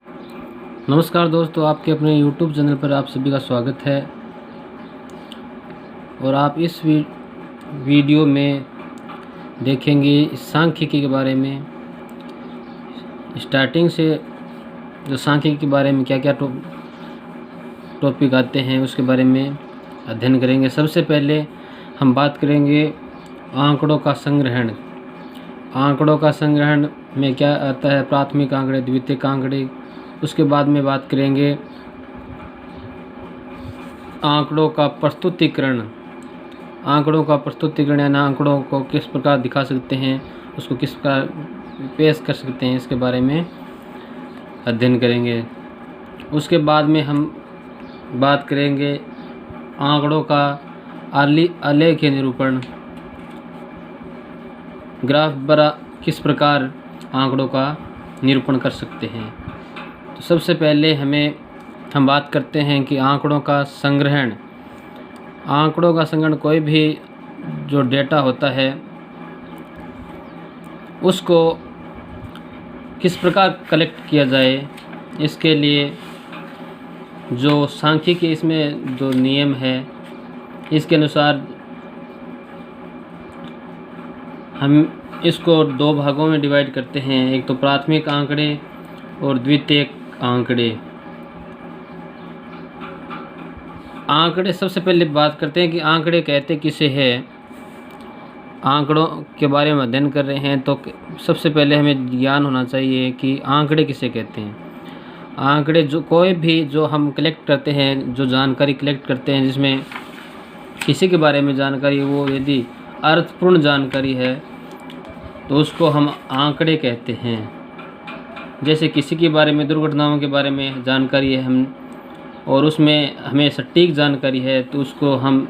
नमस्कार दोस्तों, आपके अपने YouTube चैनल पर आप सभी का स्वागत है। और आप इस वीडियो में देखेंगे सांख्यिकी के बारे में। स्टार्टिंग से जो सांख्यिकी के बारे में क्या क्या टॉपिक आते हैं उसके बारे में अध्ययन करेंगे। सबसे पहले हम बात करेंगे आंकड़ों का संग्रहण। आंकड़ों का संग्रहण में क्या आता है? प्राथमिक आंकड़े, द्वितीयक आंकड़े। उसके बाद में बात करेंगे आंकड़ों का प्रस्तुतिकरण। आंकड़ों का प्रस्तुतिकरण यानी आंकड़ों को किस प्रकार दिखा सकते हैं, उसको किस प्रकार पेश कर सकते हैं, इसके बारे में अध्ययन करेंगे। उसके बाद में हम बात करेंगे आंकड़ों का आलेख निरूपण। ग्राफ द्वारा किस प्रकार आंकड़ों का निरूपण कर सकते हैं। तो सबसे पहले हम बात करते हैं कि आंकड़ों का संग्रहण। आंकड़ों का संग्रहण, कोई भी जो डेटा होता है उसको किस प्रकार कलेक्ट किया जाए, इसके लिए जो सांख्यिकी इसमें जो नियम है इसके अनुसार हम इसको दो भागों में डिवाइड करते हैं। एक तो प्राथमिक आंकड़े और द्वितीयक आंकड़े। आंकड़े, सबसे पहले बात करते हैं कि आंकड़े कहते किसे हैं। आंकड़ों के बारे में अध्ययन कर रहे हैं तो सबसे पहले हमें ज्ञान होना चाहिए कि आंकड़े किसे कहते हैं। आंकड़े जो कोई भी जो हम कलेक्ट करते हैं, जो जानकारी कलेक्ट करते हैं, जिसमें किसी के बारे में जानकारी, वो यदि अर्थपूर्ण जानकारी है तो उसको हम आंकड़े कहते हैं। जैसे किसी के बारे में, दुर्घटनाओं के बारे में जानकारी है हम, और उसमें हमें सटीक जानकारी है तो उसको हम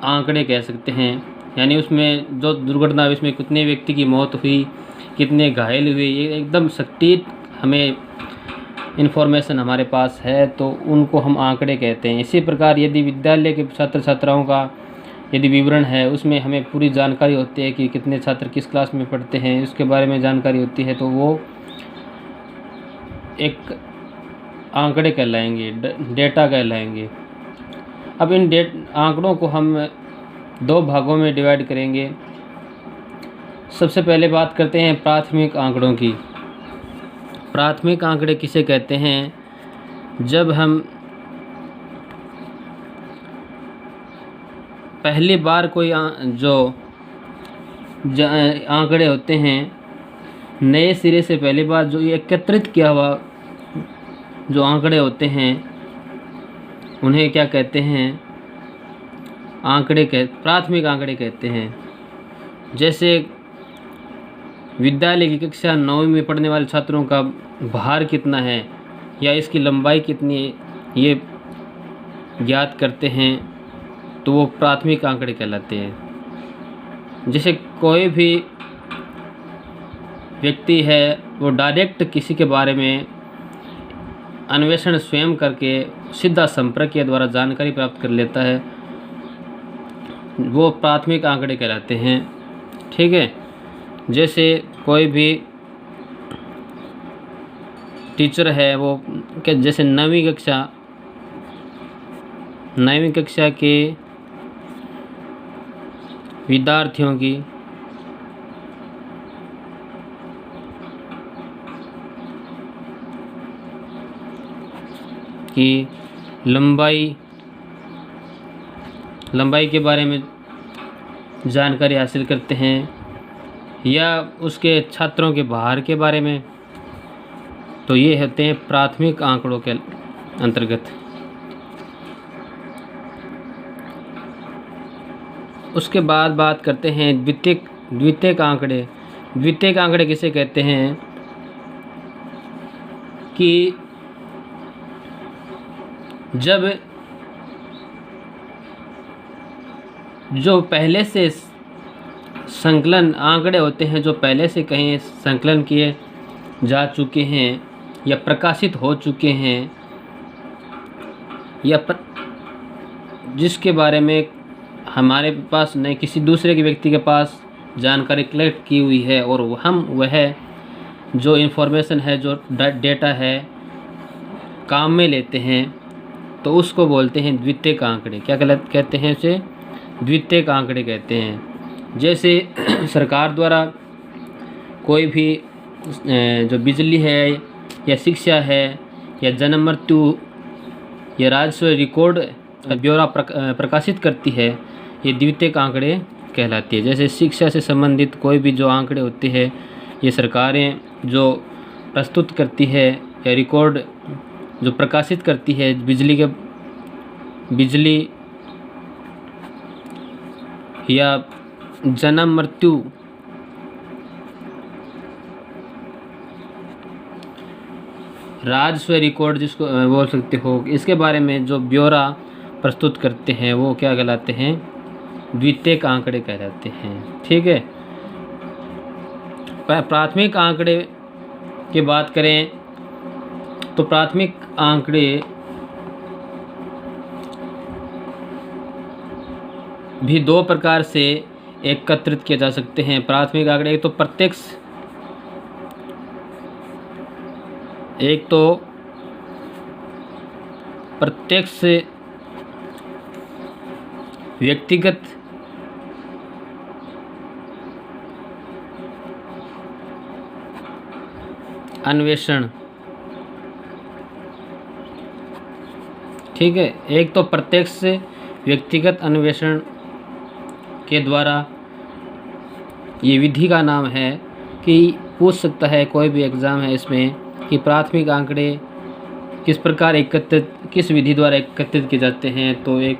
आंकड़े कह सकते हैं। यानी उसमें जो दुर्घटना हुई, उसमें कितने व्यक्ति की मौत हुई, कितने घायल हुए, ये एकदम सटीक हमें इन्फॉर्मेशन हमारे पास है तो उनको हम आंकड़े कहते हैं। इसी प्रकार यदि विद्यालय के छात्र छात्राओं का यदि विवरण है, उसमें हमें पूरी जानकारी होती है कि कितने छात्र किस क्लास में पढ़ते हैं, उसके बारे में जानकारी होती है, तो वो एक आंकड़े कहलाएंगे, डेटा कहलाएंगे। अब इन आंकड़ों को हम दो भागों में डिवाइड करेंगे। सबसे पहले बात करते हैं प्राथमिक आंकड़ों की। प्राथमिक आंकड़े किसे कहते हैं? जब हम पहली बार कोई जो आंकड़े होते हैं, नए सिरे से पहली बार जो एकत्रित किया हुआ जो आंकड़े होते हैं, उन्हें क्या कहते हैं? प्राथमिक आंकड़े कहते हैं। जैसे विद्यालय की कक्षा 9वीं में पढ़ने वाले छात्रों का भार कितना है या इसकी लंबाई कितनी है, ये ज्ञात करते हैं तो वो प्राथमिक आंकड़े कहलाते हैं। जैसे कोई भी व्यक्ति है, वो डायरेक्ट किसी के बारे में अन्वेषण स्वयं करके सीधा संपर्क के द्वारा जानकारी प्राप्त कर लेता है, वो प्राथमिक आंकड़े कहलाते हैं। ठीक है। जैसे कोई भी टीचर है, वो जैसे 9वीं कक्षा के विद्यार्थियों की लंबाई के बारे में जानकारी हासिल करते हैं, या उसके छात्रों के भार के बारे में, तो ये होते हैं प्राथमिक आंकड़ों के अंतर्गत। उसके बाद बात करते हैं द्वितीयक आंकड़े। द्वितीयक आंकड़े किसे कहते हैं? कि जब जो पहले से संकलन आंकड़े होते हैं, जो पहले से कहीं संकलन किए जा चुके हैं या प्रकाशित हो चुके हैं, या जिसके बारे में हमारे पास नहीं, किसी दूसरे के व्यक्ति के पास जानकारी कलेक्ट की हुई है, और हम वह जो इन्फॉर्मेशन है, जो डेटा है, काम में लेते हैं तो उसको बोलते हैं द्वितीयक आंकड़े। क्या कहते हैं उसे? द्वितीयक आंकड़े कहते हैं। जैसे सरकार द्वारा कोई भी जो बिजली है या शिक्षा है या जन्म मृत्यु या राजस्व रिकॉर्ड ब्यौरा प्रकाशित करती है, ये द्वितीयक आंकड़े कहलाती है। जैसे शिक्षा से संबंधित कोई भी जो आंकड़े होते हैं, ये सरकारें जो प्रस्तुत करती है या रिकॉर्ड जो प्रकाशित करती है, बिजली या जन्म मृत्यु राजस्व रिकॉर्ड जिसको बोल सकते हो, इसके बारे में जो ब्यौरा प्रस्तुत करते हैं वो क्या कहलाते हैं? द्वितीयक आंकड़े कहलाते हैं। ठीक है। प्राथमिक आंकड़े की बात करें तो प्राथमिक आंकड़े भी दो प्रकार से एकत्रित किए जा सकते हैं। प्राथमिक आंकड़े एक तो प्रत्यक्ष व्यक्तिगत अन्वेषण। ठीक है। एक तो प्रत्यक्ष व्यक्तिगत अन्वेषण के द्वारा, ये विधि का नाम है कि पूछ सकता है कोई भी एग्ज़ाम है इसमें कि प्राथमिक आंकड़े किस विधि द्वारा एकत्रित किए जाते हैं, तो एक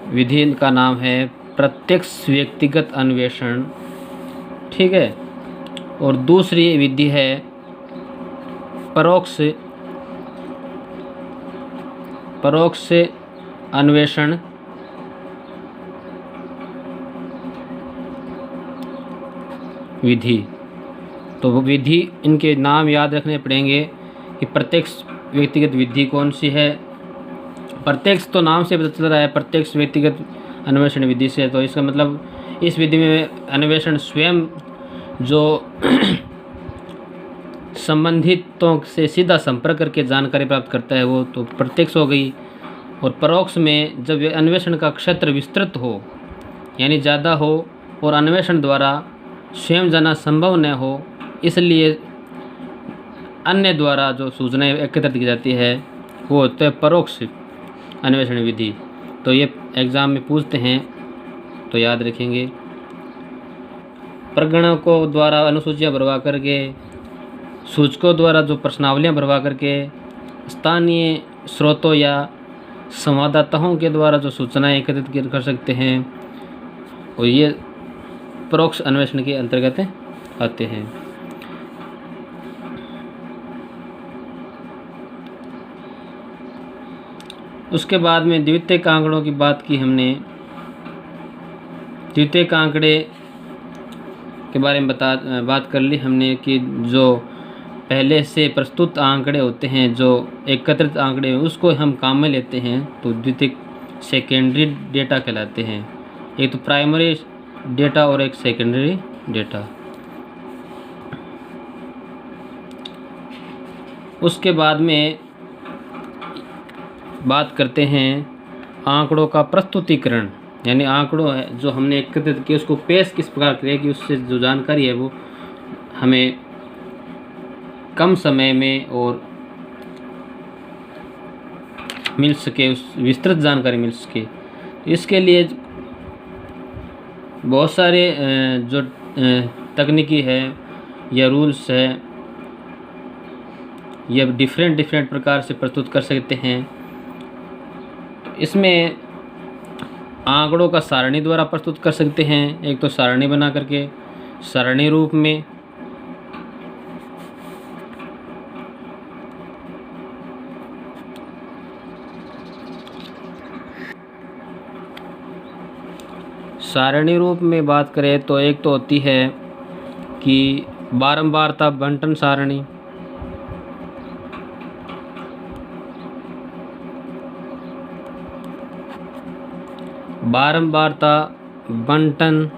विधि का नाम है प्रत्यक्ष व्यक्तिगत अन्वेषण। ठीक है। और दूसरी विधि है परोक्ष अन्वेषण। विधि, तो वो विधि, इनके नाम याद रखने पड़ेंगे कि प्रत्यक्ष व्यक्तिगत विधि कौन सी है। प्रत्यक्ष तो नाम से पता चल रहा है, प्रत्यक्ष व्यक्तिगत अन्वेषण विधि से, तो इसका मतलब इस विधि में अन्वेषण स्वयं जो संबंधितों से सीधा संपर्क करके जानकारी प्राप्त करता है वो तो प्रत्यक्ष हो गई। और परोक्ष में जब अन्वेषण का क्षेत्र विस्तृत हो यानी ज़्यादा हो और अन्वेषण द्वारा स्वयं जाना संभव न हो, इसलिए अन्य द्वारा जो सूचनाएं एकत्रित की जाती है वो होता है परोक्ष अन्वेषण विधि। तो ये एग्ज़ाम में पूछते हैं तो याद रखेंगे। प्रगणकों द्वारा अनुसूचियाँ भरवा करके, सूचकों द्वारा जो प्रश्नावलियाँ भरवा करके, स्थानीय स्रोतों या संवाददाताओं के द्वारा जो सूचनाएं एकत्रित कर सकते हैं, और ये परोक्ष अन्वेषण के अंतर्गत आते हैं। उसके बाद में द्वितीयक आंकड़ों की बात की हमने। द्वितीयक आंकड़े के बारे में बात कर ली हमने कि जो पहले से प्रस्तुत आंकड़े होते हैं, जो एकत्रित आंकड़े, उसको हम काम में लेते हैं तो द्वितीयक सेकेंडरी डेटा कहलाते हैं। एक तो प्राइमरी डेटा और एक सेकेंडरी डेटा। उसके बाद में बात करते हैं आंकड़ों का प्रस्तुतिकरण, यानी आंकड़ों है जो हमने एकत्रित किए उसको पेश किस प्रकार करें कि उससे जो जानकारी है वो हमें कम समय में और मिल सके, उस विस्तृत जानकारी मिल सके। इसके लिए बहुत सारे जो तकनीकी है या रूल्स है या डिफरेंट प्रकार से प्रस्तुत कर सकते हैं। इसमें आंकड़ों का सारणी द्वारा प्रस्तुत कर सकते हैं। एक तो सारणी बना करके सारणी रूप में, सारणी रूप में बात करें तो एक तो होती है कि बारंबारता बंटन सारणी, बारंबारता बंटन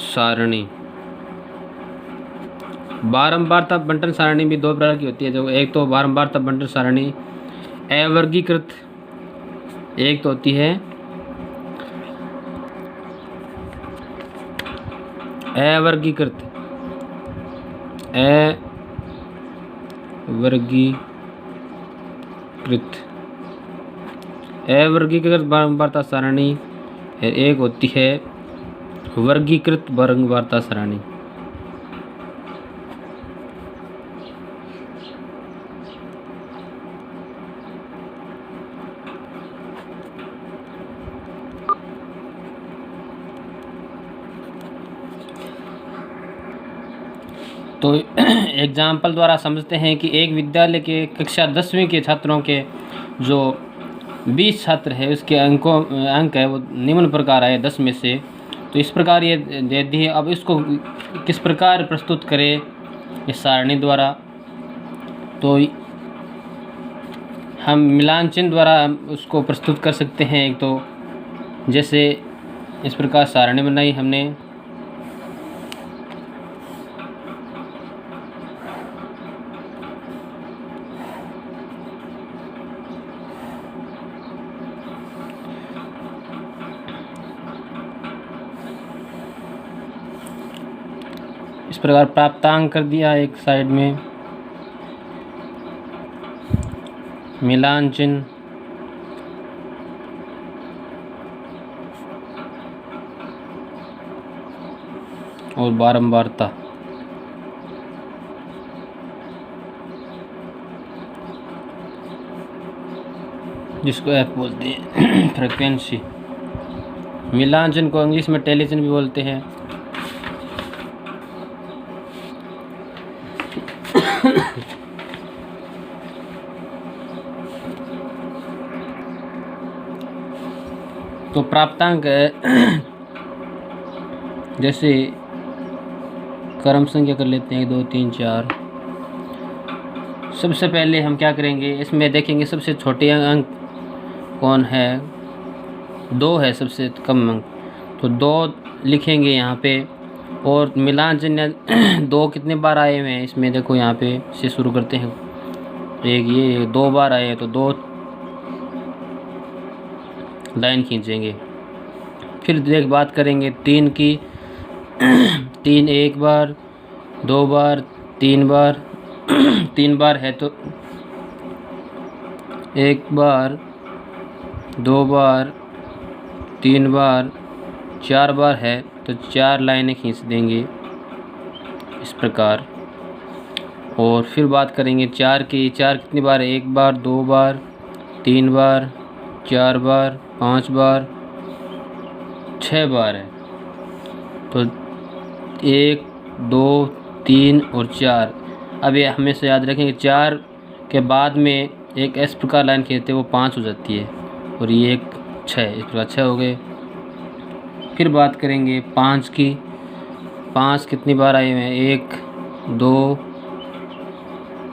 सारणी। बारंबारता बंटन सारणी भी दो प्रकार की होती है। जो एक तो बारंबारता बंटन सारणी अवर्गीकृत, एक तो होती है अवर्गीकृत। अवर्गीकृत बारंबारता सारणी, एक होती है वर्गीकृत बारंबारता सारणी। तो एग्जाम्पल द्वारा समझते हैं कि एक विद्यालय के कक्षा 10वीं के छात्रों के जो 20 छात्र है उसके अंक है वो निम्न प्रकार आए 10 में से। तो इस प्रकार ये दे दी है। अब इसको किस प्रकार प्रस्तुत करें इस सारणी द्वारा, तो हम मिलान चिन्ह द्वारा उसको प्रस्तुत कर सकते हैं। एक तो जैसे इस प्रकार सारणी बनाई हमने, इस प्रकार प्राप्तांक कर दिया एक साइड में, मिलान चिन्ह, और बारंबारता। जिसको एफ बोलते हैं फ्रीक्वेंसी। मिलान चिन्ह को इंग्लिश में टेली चिन्ह भी बोलते हैं। तो प्राप्तांक जैसे क्रम संख्या कर लेते हैं 1 2 3 4। सबसे पहले हम क्या करेंगे, इसमें देखेंगे सबसे छोटे अंक कौन है, 2 है सबसे कम अंक, तो 2 लिखेंगे यहाँ पे। और मिलान चिन्ह 2 कितने बार आए हुए हैं इसमें देखो, यहाँ पे से शुरू करते हैं। एक ये 2 बार आए हैं तो 2 लाइन खींचेंगे। फिर देख बात करेंगे 3 की। 3 1 बार, 2 बार, 3 बार। 3 बार है तो 1 बार, 2 बार, 3 बार, 4 बार है तो 4 लाइनें खींच देंगे इस प्रकार। और फिर बात करेंगे 4 की। 4 कितनी बार है, 1 बार, 2 बार, 3 बार, 4 बार, 5 बार, 6 बार है। तो 1 2 3 और 4। अब ये हमेशा याद रखेंगे 4 के बाद में एक इस प्रकार लाइन खींचते हैं वो 5 हो जाती है, और ये एक 6, इस प्रकार 6 हो गए। फिर बात करेंगे 5 की। 5 कितनी बार आए हुए हैं, 1 2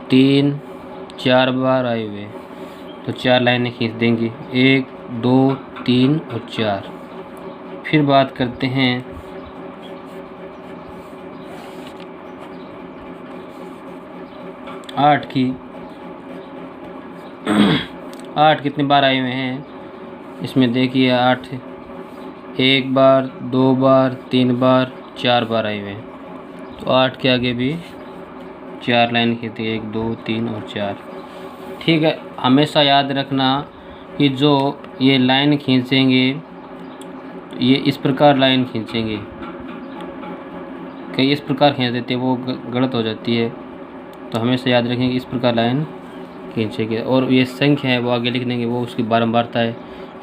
3 4 बार आए हुए हैं तो 4 लाइनें खींच देंगे, 1 2 3 और 4। फिर बात करते हैं 8 की। 8 कितनी बार आए हुए हैं इसमें देखिए, 8 1 बार, 2 बार, 3 बार, 4 बार आए हुए हैं तो 8 के आगे भी 4 लाइन खींचती है, 1 2 3 और 4। ठीक है, हमेशा याद रखना कि जो ये लाइन खींचेंगे ये इस प्रकार लाइन खींचेंगे, कई इस प्रकार खींच देते वो गलत हो जाती है। तो हमेशा याद रखेंगे इस प्रकार लाइन खींचेंगे। और ये संख्या है वो आगे लिख देंगे, वो उसकी बारंबारता है।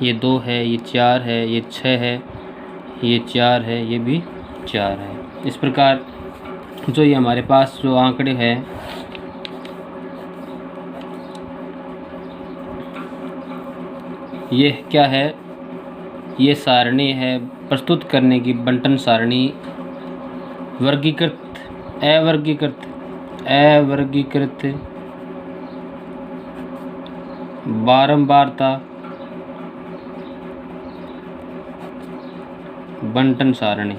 ये 2 है, ये 4 है, ये 6 है, ये 4 है, ये भी 4 है। इस प्रकार जो ये हमारे पास जो आंकड़े हैं ये क्या है, ये सारणी है प्रस्तुत करने की बंटन सारणी। वर्गीकृत अवर्गीकृत अवर्गीकृत बारंबारता बंटन सारणी।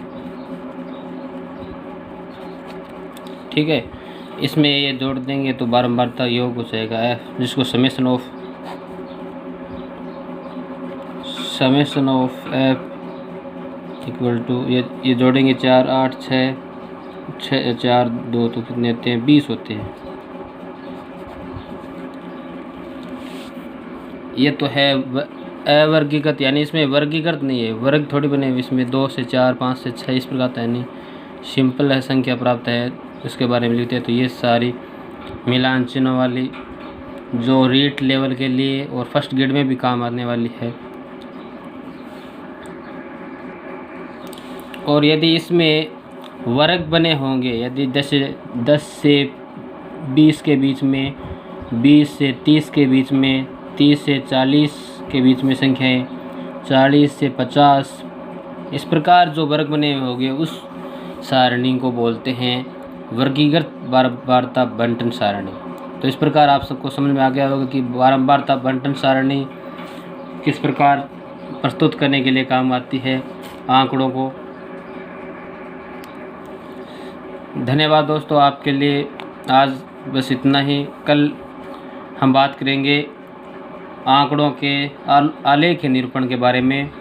ठीक है। इसमें ये जोड़ देंगे तो बारंबारता योग हो जाएगा एफ, जिसको summation of F equal to ये जोड़ेंगे 4 8 6 4 2 तो कितने होते हैं 20 होते हैं। ये तो है अवर्गीकृत, यानी इसमें वर्गीकृत नहीं है, वर्ग थोड़ी बने हुए इसमें 2 से 4 5 से 6 इस प्रकार का, यानी सिंपल है संख्या प्राप्त है उसके बारे में लिखते हैं। तो ये सारी मिलान चिन्हों वाली जो रीट लेवल के लिए और फर्स्ट ग्रेड में भी काम आने वाली है। और यदि इसमें वर्ग बने होंगे, यदि 10 से 20 के बीच में, 20 से 30 के बीच में, 30 से 40 के बीच में संख्याएं, 40 से 50 इस प्रकार जो वर्ग बने हुए होंगे उस सारणी को बोलते हैं वर्गीकृत बारंबारता बंटन सारणी। तो इस प्रकार आप सबको समझ में आ गया होगा कि बारंबारता बंटन सारणी किस प्रकार प्रस्तुत करने के लिए काम आती है आंकड़ों को। धन्यवाद दोस्तों, आपके लिए आज बस इतना ही। कल हम बात करेंगे आंकड़ों के आलेख निरूपण के बारे में।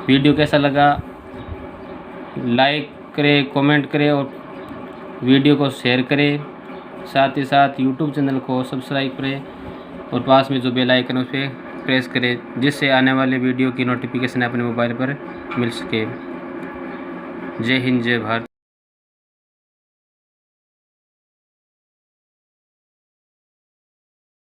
वीडियो कैसा लगा लाइक करें, कमेंट करें और वीडियो को शेयर करें। साथ ही साथ यूट्यूब चैनल को सब्सक्राइब करें और पास में जो बेल आइकन है उस पर प्रेस करें, जिससे आने वाले वीडियो की नोटिफिकेशन अपने मोबाइल पर मिल सके। जय हिंद, जय भारत।